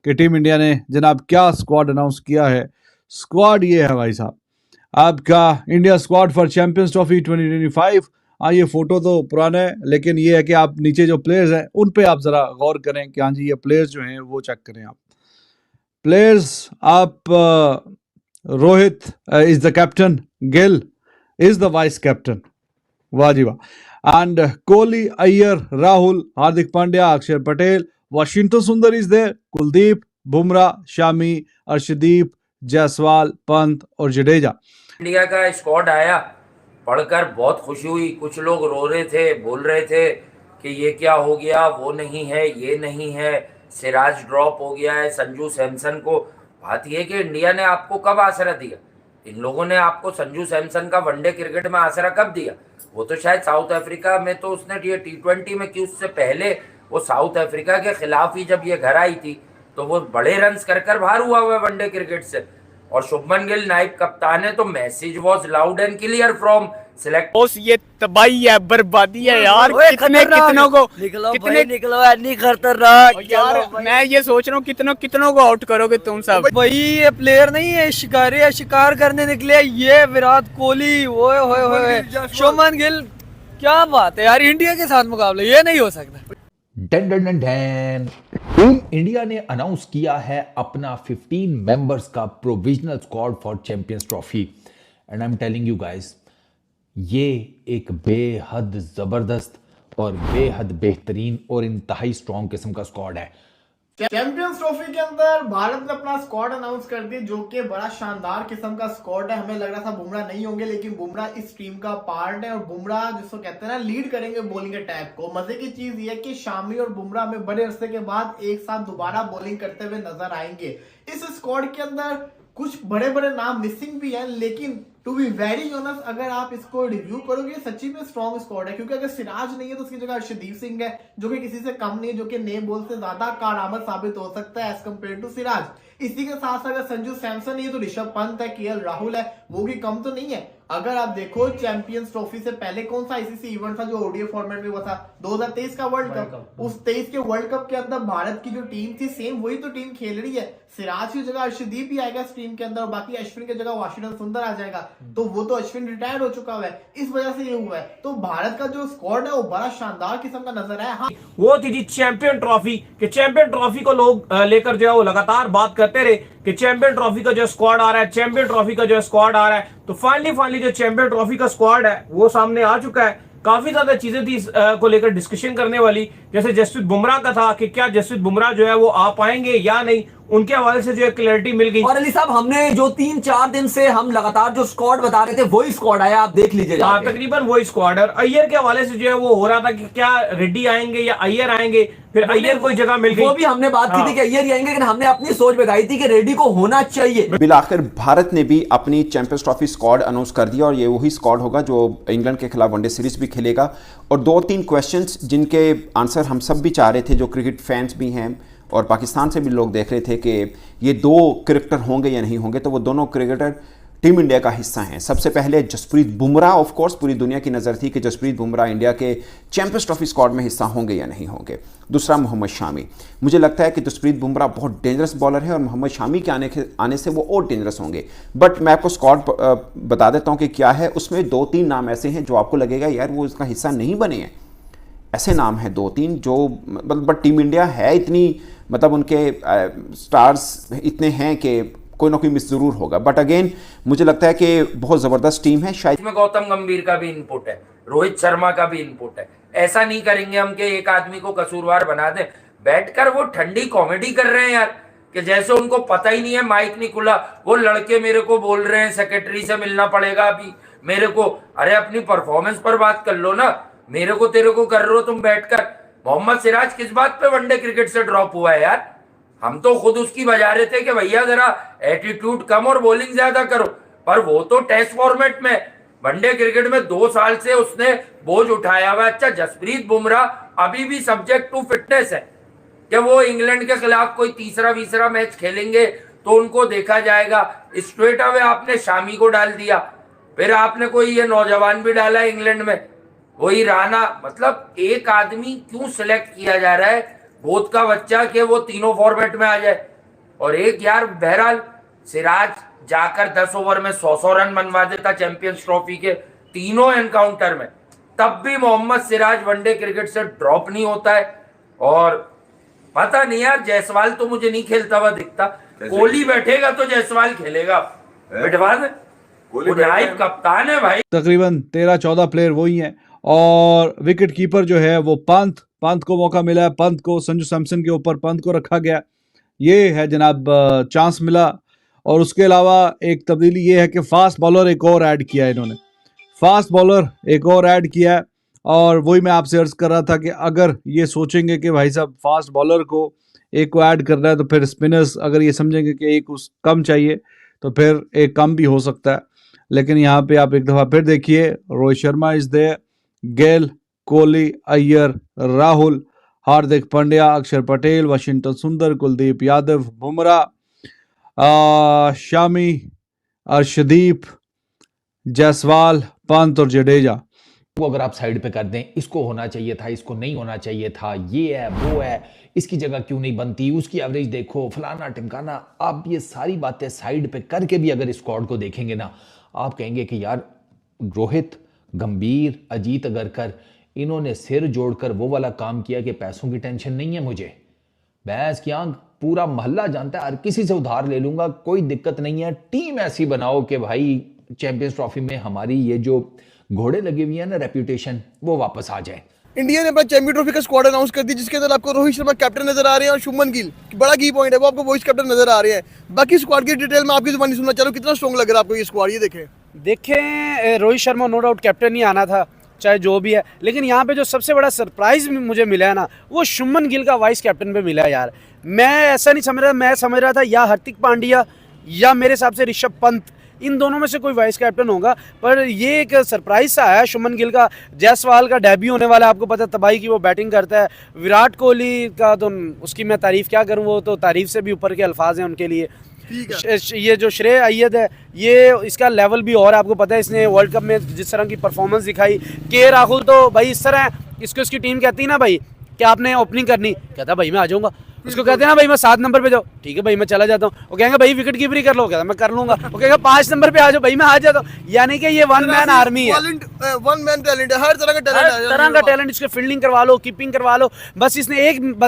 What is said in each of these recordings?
कि team India ने जनाब क्या स्क्वाड अनाउंस किया है। स्क्वाड ये है भाई साहब, आपका India squad for champions trophy 2025। हाँ, ये फोटो तो पुराना है, लेकिन ये है कि आप नीचे जो प्लेयर्स हैं उन पे आप जरा गौर करें कि हाँ जी ये प्लेयर्स जो हैं वो चेक करें आप। प्लेयर्स आप Rohit is the captain, Gill is the vice captain, वाह जी वाह। एंड कोहली, अय्यर, राहुल, हार्दिक पांड्या, अक्षर पटेल, वाशिंगटन सुंदर इज देयर, कुलदीप, बुमराह, शामी, अर्शदीप, जायसवाल, पंत और जडेजा। इंडिया का स्क्वाड आया, पढ़कर बहुत खुशी हुई। कुछ लोग रो रहे थे, बोल रहे थे कि ये क्या हो गया, वो नहीं है, ये नहीं है, सिराज ड्रॉप हो गया है, संजू सैमसन को। बात यह कि इंडिया ने आपको कब आसरा दिया? इन लोगों ने आपको संजू सैमसन का वनडे क्रिकेट में आसरा कब दिया? वो तो शायद साउथ अफ्रीका में तो उसने ये T20 में की, उससे पहले वो साउथ अफ्रीका के खिलाफ ही जब ये घर आई थी तो वो बड़े रन्स कर बाहर हुआ है वनडे क्रिकेट से। और शुभमन गिल नाइब कप्तान है, तो message was loud and clear from select. ये तबाही है, बर्बादी है यार। कितनों को निकलो नहीं खतरनाक यार। मैं ये सोच रहा हूँ कितनों को आउट करोगे तुम सब। भाई ये प्लेयर नहीं है, शिकारी है, शिकार करने निकले। ये विराट कोहली, ओए होए होए, शुभमन गिल, क्या बात है यार। इंडिया के साथ मुकाबला ये नहीं हो सकता। Done done done done. Team India ने अनाउंस किया है अपना 15 मेंबर्स का provisional squad for champions trophy. And I am telling you guys, ये एक बेहद जबरदस्त और बेहद बेहतरीन और इंतहाई स्ट्रॉन्ग किस्म का स्क्वाड है। चैंपियंस ट्रॉफी के अंदर भारत ने अपना स्क्वाड अनाउंस कर दिया, जो कि बड़ा शानदार किस्म का स्क्वाड है। हमें लग रहा था बुमराह नहीं होंगे, लेकिन बुमराह इस टीम का पार्ट है और बुमराह जिसको कहते हैं ना लीड करेंगे बॉलिंग अटैक को। मजे की चीज ये है कि शामी और बुमराह में बड़े अरसे के बाद एक साथ दोबारा बॉलिंग करते हुए नजर आएंगे। इस स्क्वाड के अंदर कुछ बड़े बड़े नाम मिसिंग भी है, लेकिन टू बी वेरी ऑनेस्ट अगर आप इसको रिव्यू करोगे सच्ची में स्ट्रॉन्ग स्क्वाड है। क्योंकि अगर सिराज नहीं है तो उसकी जगह अर्शदीप सिंह है, जो कि किसी से कम नहीं है, जो कि नए बॉल से ज्यादा कारआमद साबित हो सकता है एज कम्पेयर टू सिराज। इसी के साथ अगर संजू सैमसन नहीं है तो ऋषभ पंत है, KL राहुल है, वो भी कम तो नहीं है। अगर आप देखो चैंपियंस ट्रॉफी से पहले कौन सा ICC इवेंट था जो ODI फॉर्मेट में हुआ था, 2023 का वर्ल्ड कप। उस 23 के वर्ल्ड कप के अंदर भारत की जो टीम थी सेम वही तो टीम खेल रही है। सिराज की जगह अर्शदीप ही आएगा इस टीम के अंदर और बाकी अश्विन की जगह वाशिंगटन सुंदर आ जाएगा। तो वो तो अश्विन रिटायर्ड हो चुका है, इस वजह से ये हुआ है। तो भारत का जो स्क्वाड है वो बड़ा शानदार किस्म का नजर आया। हाँ, वो थी जी चैंपियन ट्रॉफी, कि चैंपियन ट्रॉफी को लोग लेकर जो है वो लगातार बात करते रहे कि चैंपियन ट्रॉफी का जो स्क्वाड आ रहा है, चैंपियन ट्रॉफी का जो स्क्वाड आ रहा है। तो फाइनली जो चैंपियन ट्रॉफी का स्क्वाड है वो सामने आ चुका है। काफी ज्यादा चीजें थी को लेकर डिस्कशन करने वाली, जैसे जसप्रीत बुमराह का था कि क्या जसप्रीत बुमराह जो है वो आ पाएंगे या नहीं, उनके हवाले से जो है क्लैरिटी मिल गई। और अली साहब, हमने जो 3-4 दिन से हम लगातार जो स्क्वाड बता रहे थे वही स्क्वाड आया, आप देख लीजिए। तकरीबन वही स्क्वाड है। अय्यर के हवाले से जो है वो हो रहा था कि क्या रेड्डी आएंगे या अय्यर आएंगे, फिर अय्यर कोई जगह मिल गई। वो भी हमने बात की थी कि अय्यर ही आएंगे, लेकिन हमने अपनी सोच बताई थी कि रेड्डी को होना चाहिए। बिलाखिर भारत ने भी अपनी चैंपियंस ट्रॉफी स्क्वाड अनाउंस कर दिया और ये वही स्क्वाड होगा जो इंग्लैंड के खिलाफ वनडे सीरीज भी खेलेगा। और 2-3 क्वेश्चंस जिनके आंसर हम सब भी चाह रहे थे, जो क्रिकेट फैंस भी हैं और पाकिस्तान से भी लोग देख रहे थे कि ये 2 क्रिकेटर होंगे या नहीं होंगे, तो वो दोनों क्रिकेटर टीम इंडिया का हिस्सा हैं। सबसे पहले जसप्रीत बुमराह, ऑफ कोर्स पूरी दुनिया की नज़र थी कि जसप्रीत बुमराह इंडिया के चैंपियंस ट्रॉफी स्क्वाड में हिस्सा होंगे या नहीं होंगे। दूसरा मोहम्मद शामी, मुझे लगता है कि जसप्रीत बुमराह बहुत डेंजरस बॉलर है और मोहम्मद शामी के आने से वो और डेंजरस होंगे। बट मैं आपको स्क्वाड बता देता हूँ कि क्या है। उसमें 2-3 नाम ऐसे हैं जो आपको लगेगा यार वो इसका हिस्सा नहीं बने हैं। ऐसे नाम हैं 2-3 जो बट टीम इंडिया है इतनी, मतलब उनके स्टार्स इतने हैं कि कोई ना कोई मिस जरूर होगा। बट अगेन मुझे लगता है कि बहुत जबरदस्त टीम है। शायद इसमें गौतम गंभीर का भी इनपुट है, रोहित शर्मा का भी इनपुट है। ऐसा नहीं करेंगे हम कि एक आदमी को कसूरवार बना दें। बैठकर वो ठंडी कॉमेडी कर रहे हैं यार, कि जैसे उनको पता ही नहीं है, माइक नहीं खुला। वो लड़के मेरे को बोल रहे हैं सेक्रेटरी से मिलना पड़ेगा अभी मेरे को। अरे अपनी परफॉर्मेंस पर बात कर लो ना, मेरे को तेरे को कर रहे हो तुम बैठकर। मोहम्मद सिराज किस बात पे वनडे क्रिकेट से ड्रॉप हुआ है यार? हम तो खुद उसकी बजा रहे थे कि भैया जरा एटीट्यूड कम और बॉलिंग ज्यादा करो, पर वो तो टेस्ट फॉर्मेट में, वनडे क्रिकेट में 2 साल से उसने बोझ उठाया हुआ। अच्छा, जसप्रीत बुमराह अभी भी सब्जेक्ट टू फिटनेस है कि वो इंग्लैंड के खिलाफ कोई तीसरा मैच खेलेंगे तो उनको देखा जाएगा। स्ट्रेट अवे आपने शामी को डाल दिया, फिर आपने कोई ये नौजवान भी डाला इंग्लैंड में, वही राणा। मतलब एक आदमी क्यों सिलेक्ट किया जा रहा है गोद का बच्चा के वो तीनों फॉर्मेट में आ जाए? और एक यार बहरहाल सिराज जाकर 10 ओवर में 100 रन बनवा देता चैंपियंस ट्रॉफी के तीनों एनकाउंटर में, तब भी मोहम्मद सिराज वनडे क्रिकेट से ड्रॉप नहीं होता है। और पता नहीं यार, जायसवाल तो मुझे नहीं खेलता हुआ दिखता, कोहली बैठेगा तो जायसवाल खेलेगा, बिठवा दे, कप्तान है भाई। तकरीबन 13-14 प्लेयर वही हैं और विकेट कीपर जो है वो पंत को मौका मिला है, पंत को संजू सैमसन के ऊपर पंत को रखा गया, ये है जनाब चांस मिला। और उसके अलावा एक तब्दीली ये है कि फास्ट बॉलर एक और ऐड किया है इन्होंने, फास्ट बॉलर एक और ऐड किया है। और वही मैं आपसे अर्ज कर रहा था कि अगर ये सोचेंगे कि भाई साहब फास्ट बॉलर को एक को ऐड कर रहा है तो फिर स्पिनर्स अगर ये समझेंगे कि एक कम चाहिए तो फिर एक कम भी हो सकता है। लेकिन यहाँ पे आप एक दफ़ा फिर देखिए, रोहित शर्मा इज देयर, गेल, कोहली, अय्यर, राहुल, हार्दिक पांड्या, अक्षर पटेल, वाशिंगटन सुंदर, कुलदीप यादव, बुमराह, शामी, अर्शदीप, जायसवाल, पंत और जडेजा। वो अगर आप साइड पे कर दें, इसको होना चाहिए था, इसको नहीं होना चाहिए था, ये है वो है, इसकी जगह क्यों नहीं बनती, उसकी एवरेज देखो, फलाना टिमकाना, आप ये सारी बातें साइड पे करके भी अगर स्क्वाड को देखेंगे ना, आप कहेंगे कि यार रोहित, गंभीर, अजीत अगरकर, इन्होंने सिर जोड़कर वो वाला काम किया कि पैसों की टेंशन नहीं है मुझे, भैंस की आंख, पूरा मोहल्ला जानता है, हर किसी से उधार ले लूंगा, कोई दिक्कत नहीं है, टीम ऐसी बनाओ कि भाई चैंपियंस ट्रॉफी में हमारी ये जो घोड़े लगे हुए हैं ना रेप्यूटेशन, वो वापस आ जाए। इंडिया ने अपना चैंपियन ट्रॉफी का स्क्वाड अनाउंस कर दी, जिसके अंदर आपको रोहित शर्मा कैप्टन नजर आ रहे हैं और शुभमन गिल बड़ा की पॉइंट है, वो आपको वॉइस कैप्टन नजर आ रहे हैं। बाकी स्क्वाड की डिटेल में आपकी जुबानी सुनना चाहूँ, कितना स्ट्रॉन्ग लग रहा है आपको ये स्क्वाड, ये देखें Rohit Sharma no doubt captain ही आना था, चाहे जो भी है, लेकिन यहाँ पे जो सबसे बड़ा सरप्राइज मुझे मिला है ना, वो शुभमन गिल का वाइस कैप्टन पे मिला है यार। मैं ऐसा नहीं समझ रहा, मैं समझ रहा था या हार्दिक पांड्या या मेरे हिसाब से ऋषभ पंत, इन दोनों में से कोई वाइस कैप्टन होगा, पर ये एक सरप्राइज सा है शुभमन गिल का। जायसवाल का डेब्यू होने वाला है, आपको पता है तबाही की वो बैटिंग करता है। विराट कोहली का तो उसकी मैं तारीफ क्या करूं, वो तो तारीफ से भी ऊपर के अल्फाज हैं उनके लिए। ये जो श्रेय अय्यर है, ये इसका लेवल भी और आपको पता है, इसने वर्ल्ड कप में जिस तरह की परफॉर्मेंस दिखाई। के राहुल तो भाई इस तरह इसको इसकी टीम कहती है ना भाई कि आपने ओपनिंग करनी, कहता भाई मैं आ जाऊंगा, उसको कहते हैं ना भाई मैं 7 नंबर पे जाओ, ठीक है भाई मैं चला जाता हूँ, वो कहेंगे भाई विकेट कीपरी कर लो, कहता मैं कर लूंगा, वो कहेगा 5 नंबर पे आ जाओ, भाई मैं आ जाता हूँ। यानी कि ये वन मैन आर्मी है, वन मैन टैलेंट है, हर तरह का टैलेंट, इसके फील्डिंग करवा लो, कीपिंग करवा लो, बस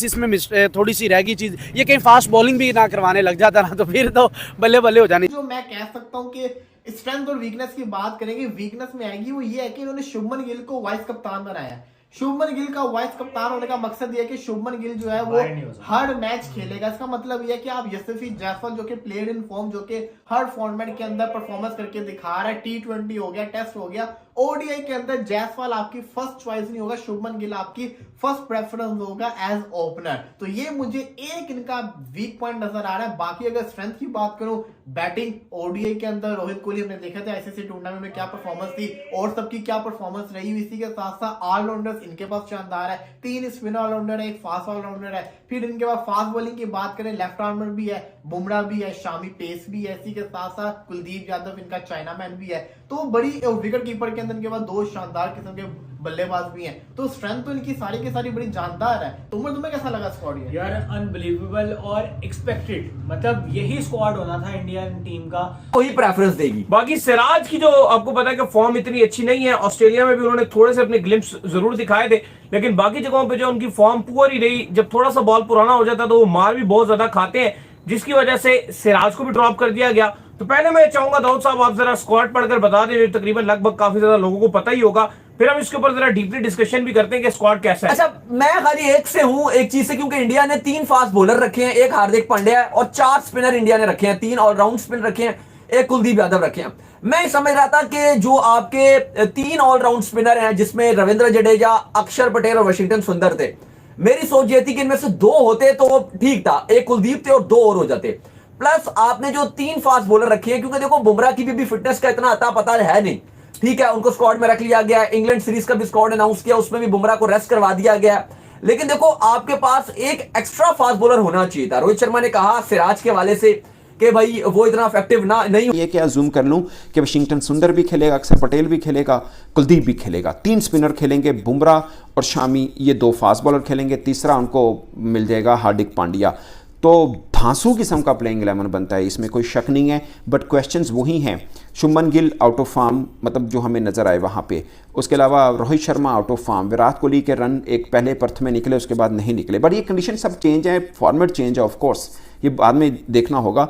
इसमें थोड़ी सी रह गई चीज, ये कहीं फास्ट बॉलिंग भी ना करवाने लग जाता ना, तो फिर तो बल्ले बल्ले हो जानी। जो मैं कह सकता हूँ कि स्ट्रेंथ और वीकनेस की बात करेंगे, वीकनेस में आएगी वो ये है कि इन्होंने शुभमन गिल को वाइस कप्तान बनाया है। शुभमन गिल का वाइस कप्तान होने का मकसद ये है कि शुभमन गिल जो है वो हर मैच खेलेगा। इसका मतलब ये है कि आप यशस्वी जायसवाल जो कि प्लेयर इन फॉर्म, जो कि हर फॉर्मेट के अंदर परफॉर्मेंस करके दिखा रहा है, T20 हो गया, टेस्ट हो गया, ओडीआई के अंदर जायसवाल आपकी फर्स्ट चॉइस नहीं होगा, शुभमन गिल आपकी फर्स्ट प्रेफरेंस होगा एज ओपनर। तो ये मुझे एक इनका वीक पॉइंट नजर आ रहा है। बाकी अगर स्ट्रेंथ की बात करूं, बैटिंग ओडीआई के अंदर रोहित कोहली हमने देखा था आईसीसी टूर्नामेंट में क्या परफॉर्मेंस थी और सबकी क्या परफॉर्मेंस रही। इसी के साथ साथ ऑलराउंडर्स इनके पास शानदार है, 3 स्पिन ऑलराउंडर है, एक फास्ट ऑलराउंडर है। फिर इनके पास फास्ट बॉलिंग की बात करें, लेफ्ट आर्मर भी है, बुमराह भी है, शामी पेस भी है, इसी के साथ साथ कुलदीप यादव इनका चाइना मैन भी है। तो बड़ी विकेट कीपर के अंदर इनके पास 2 शानदार किस्म के बल्लेबाज भी हैं। तो स्ट्रेंथ तो इनकी सारी की सारी बड़ी जानदार है। तुम्हें कैसा लगा स्क्वाड ये? यार अनबिलीवेबल और एक्सपेक्टेड, मतलब यही स्क्वाड होना था इंडियन टीम का, वही प्रेफरेंस देगी। बाकी सिराज की जो आपको पता है कि फॉर्म इतनी अच्छी नहीं है, ऑस्ट्रेलिया में भी उन्होंने थोड़े से अपने ग्लिम्स जरूर दिखाए थे, लेकिन बाकी जगहों पे जो उनकी फॉर्म पुअर ही रही। जब थोड़ा सा बॉल पुराना हो जाता तो वो मार भी बहुत ज्यादा खाते हैं, जिसकी वजह से सिराज को भी ड्रॉप कर दिया गया। तो पहले मैं चाहूंगा दाऊद साहब आप जरा स्क्वाड पढ़कर बता दें, तकरीबन लगभग काफी ज्यादा लोगों को पता ही होगा, फिर हम इसके ऊपर जरा डीपली डिस्कशन भी करते हैं कि स्क्वाड कैसा है। अच्छा, मैं खाली एक से हूं, एक चीज से, क्योंकि इंडिया ने 3 फास्ट बॉलर रखे हैं, एक हार्दिक पांड्या और 4 स्पिनर इंडिया ने रखे हैं, 3 ऑलराउंड स्पिन रखे हैं, एक कुलदीप यादव रखे हैं। मैं समझ रहा था कि जो आपके 3 ऑलराउंड स्पिनर हैं, जिसमें रविंद्र जडेजा, अक्षर पटेल और वाशिंगटन सुंदर थे, मेरी सोच ये थी कि इनमें से 2 होते तो ठीक था, एक कुलदीप थे और 2 और हो जाते। प्लस आपने जो 3 फास्ट बॉलर रखे हैं, क्योंकि देखो बुमराह की भी फिटनेस का इतना अता पता है नहीं, ठीक है, उनको स्क्वाड में रख लिया गया। इंग्लैंड सीरीज का भी स्क्वाड अनाउंस किया, उसमें भी बुमराह को रेस्ट करवा दिया गया। लेकिन देखो आपके पास एक एक्स्ट्रा फास्ट बॉलर होना चाहिए था। रोहित शर्मा ने कहा सिराज के वाले से कि भाई वो इतना इफेक्टिव ना नहीं। ये क्या जूम कर लूं कि वाशिंगटन सुंदर भी खेलेगा, अक्षर पटेल भी खेलेगा, कुलदीप भी खेलेगा, 3 स्पिनर खेलेंगे, बुमराह और शामी, ये 2 फास्ट बॉलर खेलेंगे, तीसरा उनको मिल जाएगा हार्दिक पांड्या। तो धांसू किस्म का प्लेइंग 11 बनता है, इसमें कोई शक नहीं है। बट क्वेश्चंस वही हैं, Shubman Gill out of form, मतलब जो हमें नज़र आए वहाँ पे। उसके अलावा Rohit Sharma out of form, Virat Kohli के रन एक पहले पर्थ में निकले, उसके बाद नहीं निकले। बट ये कंडीशन सब चेंज है, फॉर्मेट चेंज है, ऑफ कोर्स ये बाद में देखना होगा।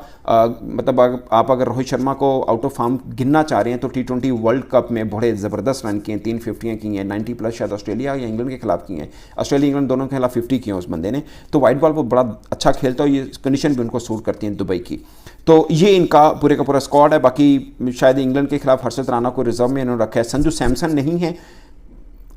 मतलब आप अगर रोहित शर्मा को आउट ऑफ फॉर्म गिनना चाह रहे हैं तो T20 वर्ल्ड कप में बड़े ज़बरदस्त रन किए, 3 50 की हैं, 90+ शायद ऑस्ट्रेलिया या इंग्लैंड के खिलाफ की हैं, ऑस्ट्रेलिया इंग्लैंड दोनों के खिलाफ 50 किए उस बंदे ने। तो वाइट बॉल वो बड़ा अच्छा खेलता है, ये कंडीशन भी उनको सूट करती है दुबई की। तो ये इनका पूरे का पूरा स्क्वाड है। बाकी शायद इंग्लैंड के खिलाफ हर्षद राणा को रिजर्व में इन्होंने रखा है। संजू सैमसन नहीं है,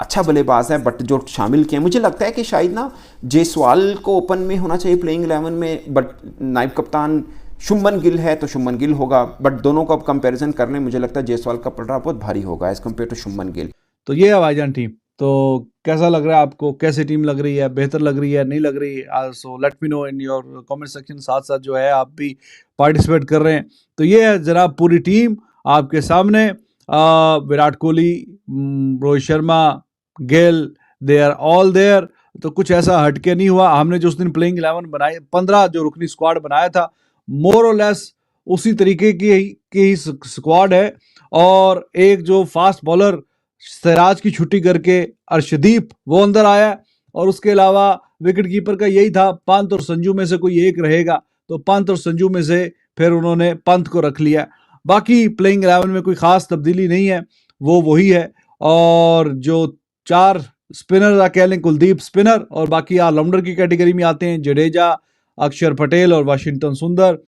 अच्छा बल्लेबाज है, बट जो शामिल किए मुझे लगता है कि शायद ना जायसवाल को ओपन में होना चाहिए प्लेइंग 11 में, बट नायब कप्तान शुभमन गिल है तो शुभमन गिल होगा। बट दोनों को अब कंपैरिजन करने मुझे लगता है जायसवाल का पलड़ा बहुत भारी होगा as compare to Shubman Gill. तो ये है भाईजान टीम। तो कैसा लग रहा है आपको, कैसी टीम लग रही है, बेहतर लग रही है, नहीं लग रही है? So let me know in your comment section. साथ साथ जो है आप भी पार्टिसिपेट कर रहे हैं। तो ये है जनाब पूरी टीम आपके सामने। Virat Kohli, Rohit Sharma, Gill, they are all there. तो कुछ ऐसा हटके नहीं हुआ। हमने जो उस दिन प्लेइंग 11 बनाई, 15 जो रुकनी स्क्वाड बनाया था, मोर और लेस उसी तरीके की स्क्वाड है। और एक जो फास्ट बॉलर सिराज की छुट्टी करके अर्शदीप वो अंदर आया, और उसके अलावा विकेट कीपर का यही था, पंत और संजू में से कोई एक रहेगा। तो पंत और संजू में से फिर उन्होंने पंत को रख लिया। बाकी प्लेइंग 11 में कोई खास तब्दीली नहीं है, वो वही है। और जो 4 स्पिनर कह लें, कुलदीप स्पिनर, और बाकी ऑलराउंडर की कैटेगरी में आते हैं जडेजा, अक्षर पटेल और वाशिंगटन सुंदर।